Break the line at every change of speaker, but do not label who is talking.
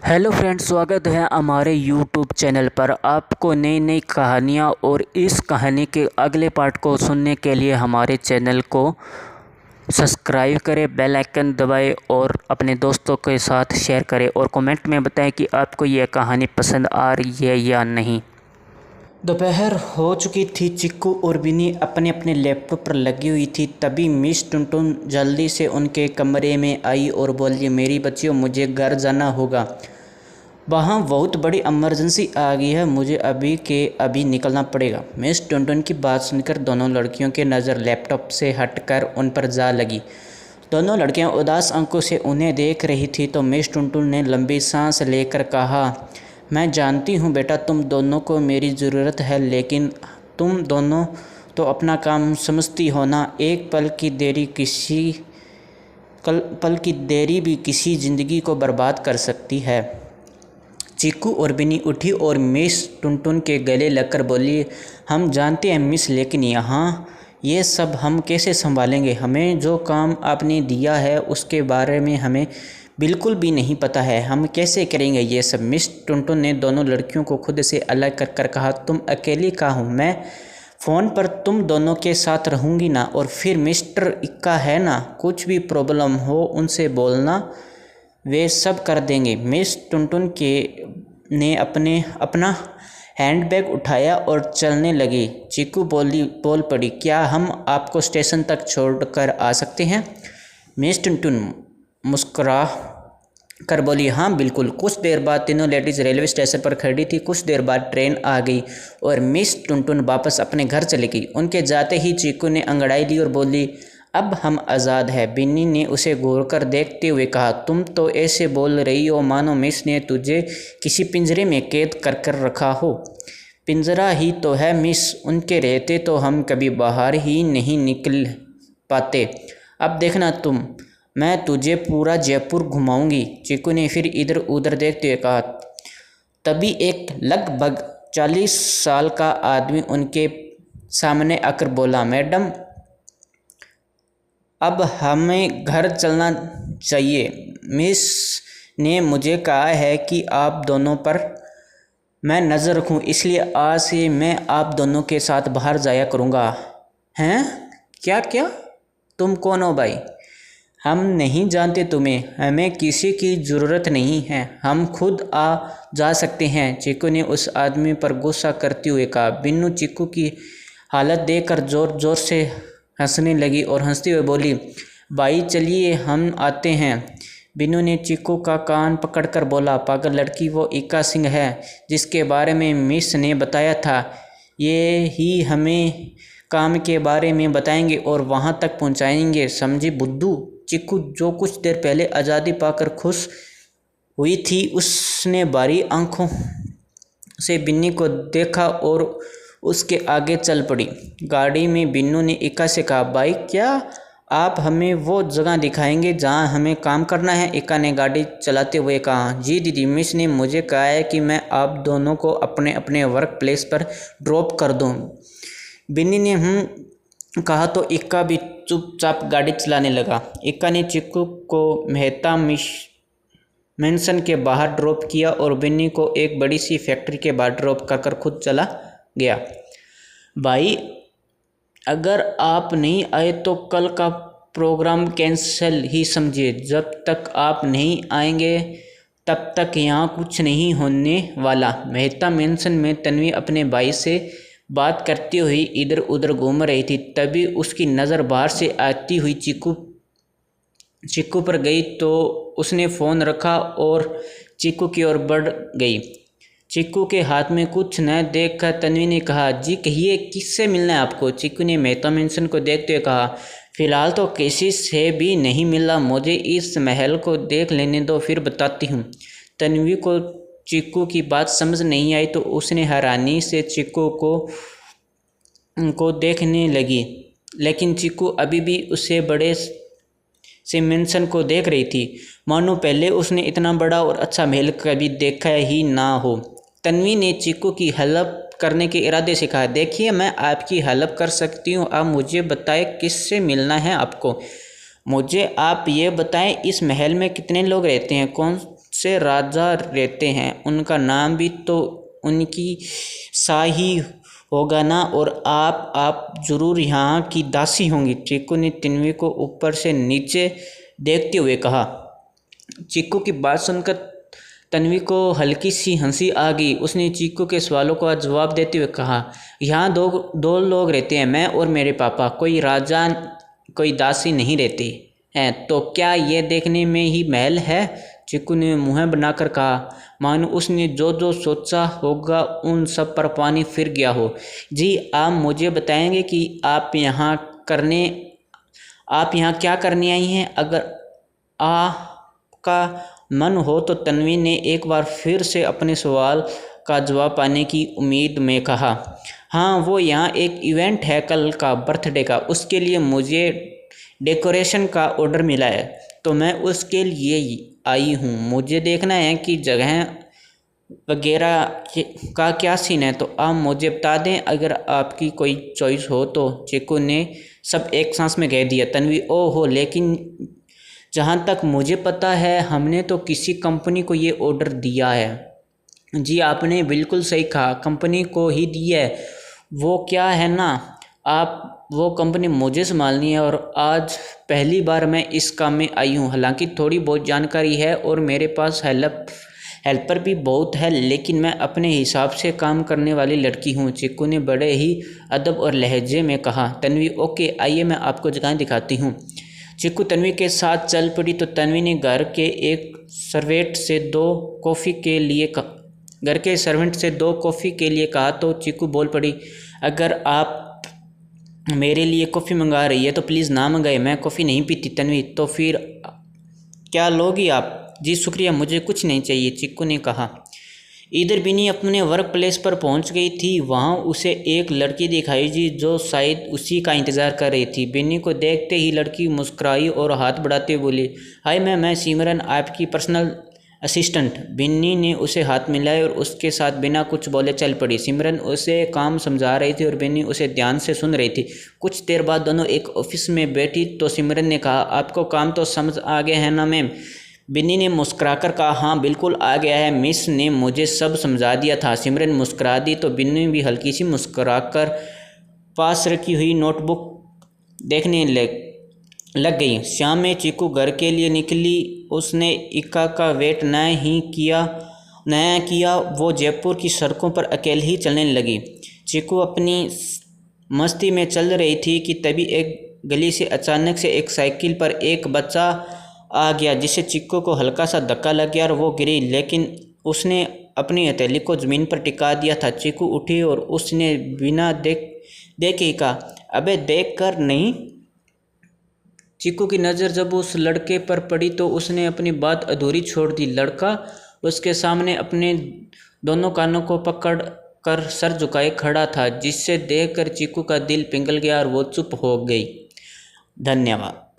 Hello friends, स्वागत है हमारे यूट्यूब चैनल पर। आपको नई नई कहानियाँ और इस कहानी के अगले पार्ट को सुनने के लिए हमारे चैनल को सब्सक्राइब करें, बेल आइकन दबाएं और अपने दोस्तों के साथ शेयर करें और कमेंट में बताएं कि आपको यह कहानी पसंद आ रही है या नहीं। दोपहर हो चुकी थी। चिक्कू और बिन्नी अपने अपने लैपटॉप पर लगी हुई थी। तभी मिस टुनटुन जल्दी से उनके कमरे में आई और बोली, मेरी बच्चियों, मुझे घर जाना होगा। वहाँ बहुत बड़ी इमरजेंसी आ गई है, मुझे अभी के अभी निकलना पड़ेगा। मिस टुनटुन की बात सुनकर दोनों लड़कियों की नज़र लैपटॉप से हटकर उन पर जा लगी। दोनों लड़कियां उदास आंखों से उन्हें देख रही थी तो मिस टुनटुन ने लंबी सांस लेकर कहा, मैं जानती हूँ बेटा, तुम दोनों को मेरी ज़रूरत है, लेकिन तुम दोनों तो अपना काम समझती हो ना। एक पल की देरी भी किसी ज़िंदगी को बर्बाद कर सकती है। चिक्कू और बिन्नी उठी और मिस टुनटुन के गले लगकर बोली, हम जानते हैं मिस, लेकिन यहाँ ये सब हम कैसे संभालेंगे? हमें जो काम आपने दिया है उसके बारे में हमें बिल्कुल भी नहीं पता है, हम कैसे करेंगे ये सब? मिस टुनटुन ने दोनों लड़कियों को खुद से अलग कर कर कहा, तुम अकेली का हूँ, मैं फ़ोन पर तुम दोनों के साथ रहूँगी ना। और फिर मिस्टर इक्का है ना, कुछ भी प्रॉब्लम हो उनसे बोलना, वे सब कर देंगे। मिस टुनटुन ने अपना हैंडबैग उठाया और चलने लगी। चिक्कू बोल पड़ी, क्या हम आपको स्टेशन तक छोड़कर आ सकते हैं? मिस टुनटुन मुस्कुरा कर बोली, हाँ बिल्कुल। कुछ देर बाद तीनों लेडीज़ रेलवे स्टेशन पर खड़ी थी। कुछ देर बाद ट्रेन आ गई और मिस टुनटुन वापस अपने घर चली गई। उनके जाते ही चिक्कू ने अंगड़ाई ली और बोली, अब हम आज़ाद हैं। बिन्नी ने उसे घूर कर देखते हुए कहा, तुम तो ऐसे बोल रही हो मानो मिस ने तुझे किसी पिंजरे में कैद कर कर रखा हो। पिंजरा ही तो है मिस, उनके रहते तो हम कभी बाहर ही नहीं निकल पाते। अब देखना तुम, मैं तुझे पूरा जयपुर घुमाऊंगी। चिक्कू ने फिर इधर उधर देखते हुए कहा। तभी एक लगभग 40 साल का आदमी उनके सामने आकर बोला, मैडम, अब हमें घर चलना चाहिए। मिस ने मुझे कहा है कि आप दोनों पर मैं नज़र रखूं, इसलिए आज से मैं आप दोनों के साथ बाहर जाया करूंगा। हैं? क्या क्या? तुम कौन हो भाई? हम नहीं जानते तुम्हें, हमें किसी की ज़रूरत नहीं है, हम खुद आ जा सकते हैं। चिक्कू ने उस आदमी पर गुस्सा करते हुए कहा। बिन्नू चिक्कू की हालत देखकर ज़ोर ज़ोर से हंसने लगी और हंसते हुए बोली, भाई चलिए हम आते हैं। बिन्नू ने चिक्कू का कान पकड़कर बोला, पागल लड़की, वो इक्का सिंह है जिसके बारे में मिस ने बताया था, ये ही हमें काम के बारे में बताएंगे और वहाँ तक पहुँचाएंगे, समझी बुद्धू? चिक्कू, जो कुछ देर पहले आज़ादी पाकर खुश हुई थी, उसने बारी आंखों से बिन्नी को देखा और उसके आगे चल पड़ी। गाड़ी में बिन्नू ने इक्का से कहा, भाई क्या आप हमें वो जगह दिखाएंगे जहाँ हमें काम करना है? इक्का ने गाड़ी चलाते हुए कहा, जी दीदी, मिस ने मुझे कहा है कि मैं आप दोनों को अपने अपने वर्क प्लेस पर ड्रॉप कर दूँ। बिन्नी ने कहा तो इक्का भी चुपचाप गाड़ी चलाने लगा। इक्का ने चिक्कू को मेहता मेंशन के बाहर ड्रॉप किया और बिन्नी को एक बड़ी सी फैक्ट्री के बाहर ड्रॉप कर कर खुद चला गया। भाई, अगर आप नहीं आए तो कल का प्रोग्राम कैंसिल ही समझिए। जब तक आप नहीं आएंगे तब तक यहाँ कुछ नहीं होने वाला। मेहता मेंशन में तन्वी अपने भाई से बात करती हुई इधर उधर घूम रही थी। तभी उसकी नज़र बाहर से आती हुई चिक्कू पर गई तो उसने फ़ोन रखा और चिक्कू की ओर बढ़ गई। चिक्कू के हाथ में कुछ न देखकर तन्वी ने कहा, जी कहिए, किससे मिलना है आपको? चिक्कू ने मेहता मेंशन को देखते हुए कहा, फ़िलहाल तो किसी से भी नहीं मिला, मुझे इस महल को देख लेने दो, फिर बताती हूँ। तन्वी को चिक्कू की बात समझ नहीं आई तो उसने हैरानी से चिक्कू को देखने लगी, लेकिन चिक्कू अभी भी उसे बड़े से मेंशन को देख रही थी, मानो पहले उसने इतना बड़ा और अच्छा महल कभी देखा ही ना हो। तन्वी ने चिक्कू की हेल्प करने के इरादे से कहा, देखिए मैं आपकी हेल्प कर सकती हूँ, आप मुझे बताएं किससे मिलना है आपको। मुझे आप ये बताएं, इस महल में कितने लोग रहते हैं, कौन से राजा रहते हैं, उनका नाम भी तो उनकी सा ही होगा ना, और आप ज़रूर यहाँ की दासी होंगी। चीकू ने तन्वी को ऊपर से नीचे देखते हुए कहा। चीकू की बात सुनकर तन्वी को हल्की सी हंसी आ गई। उसने चीकू के सवालों का जवाब देते हुए कहा, यहाँ दो लोग रहते हैं, मैं और मेरे पापा, कोई राजा कोई दासी नहीं रहती हैं। तो क्या ये देखने में ही महल है? चीकू ने मुँह बनाकर कहा, मानो उसने जो जो सोचा होगा उन सब पर पानी फिर गया हो। जी, आप मुझे बताएंगे कि आप यहाँ क्या करने आई हैं? अगर आपका मन हो तो तन्वी ने एक बार फिर से अपने सवाल का जवाब पाने की उम्मीद में कहा। हाँ, वो यहाँ एक इवेंट है कल का, बर्थडे का, उसके लिए मुझे डेकोरेशन का ऑर्डर मिला है, तो मैं उसके लिए आई हूँ। मुझे देखना है कि जगह वगैरह का क्या सीन है, तो आप मुझे बता दें अगर आपकी कोई चॉइस हो तो। चीकू ने सब एक सांस में कह दिया। तन्वी, ओहो, लेकिन जहाँ तक मुझे पता है हमने तो किसी कंपनी को ये ऑर्डर दिया है। जी, आपने बिल्कुल सही कहा, कंपनी को ही दिया है। वो क्या है ना, वो कंपनी मुझे संभालनी है और आज पहली बार मैं इस काम में आई हूँ। हालांकि थोड़ी बहुत जानकारी है और मेरे पास हेल्पर भी बहुत है, लेकिन मैं अपने हिसाब से काम करने वाली लड़की हूँ। चीकू ने बड़े ही अदब और लहजे में कहा। तन्वी, ओके, आइए मैं आपको जगह दिखाती हूँ। चीकू तन्वी के साथ चल पड़ी तो तन्वी ने घर के सर्वेंट से दो कॉफ़ी के लिए कहा तो चीकू बोल पड़ी, अगर आप मेरे लिए कॉफ़ी मंगा रही है तो प्लीज़ ना मंगाए, मैं कॉफ़ी नहीं पीती। तन्वी, तो फिर क्या लोगी आप? जी शुक्रिया, मुझे कुछ नहीं चाहिए, चीकू ने कहा। इधर बिन्नी अपने वर्क प्लेस पर पहुंच गई थी। वहां उसे एक लड़की दिखाई दी जो शायद उसी का इंतज़ार कर रही थी। बिन्नी को देखते ही लड़की मुस्कुराई और हाथ बढ़ाते बोली, हाय मैम, मैं सिमरन, आपकी पर्सनल असिस्टेंट। बिन्नी ने उसे हाथ मिलाए और उसके साथ बिना कुछ बोले चल पड़ी। सिमरन उसे काम समझा रही थी और बिन्नी उसे ध्यान से सुन रही थी। कुछ देर बाद दोनों एक ऑफिस में बैठी तो सिमरन ने कहा, आपको काम तो समझ आ गया है ना मैम? बिन्नी ने मुस्कुराकर कहा, हाँ बिल्कुल आ गया है, मिस ने मुझे सब समझा दिया था। सिमरन मुस्कुरा दी तो बिन्नी भी हल्की सी मुस्कुराकर पास रखी हुई नोटबुक देखने लग गई। शाम में चीकू घर के लिए निकली। उसने इक्का का वेट नया किया। वो जयपुर की सड़कों पर अकेले ही चलने लगी। चीकू अपनी मस्ती में चल रही थी कि तभी एक गली से अचानक से एक साइकिल पर एक बच्चा आ गया, जिससे चीकू को हल्का सा धक्का लग गया और वो गिरी, लेकिन उसने अपनी हथेली को ज़मीन पर टिका दिया था। चीकू उठी और उसने बिना देखे कहा, अबे देख कर नहीं। चीकू की नज़र जब उस लड़के पर पड़ी तो उसने अपनी बात अधूरी छोड़ दी। लड़का उसके सामने अपने दोनों कानों को पकड़ कर सर झुकाए खड़ा था, जिससे देखकर चीकू का दिल पिघल गया और वो चुप हो गई। धन्यवाद।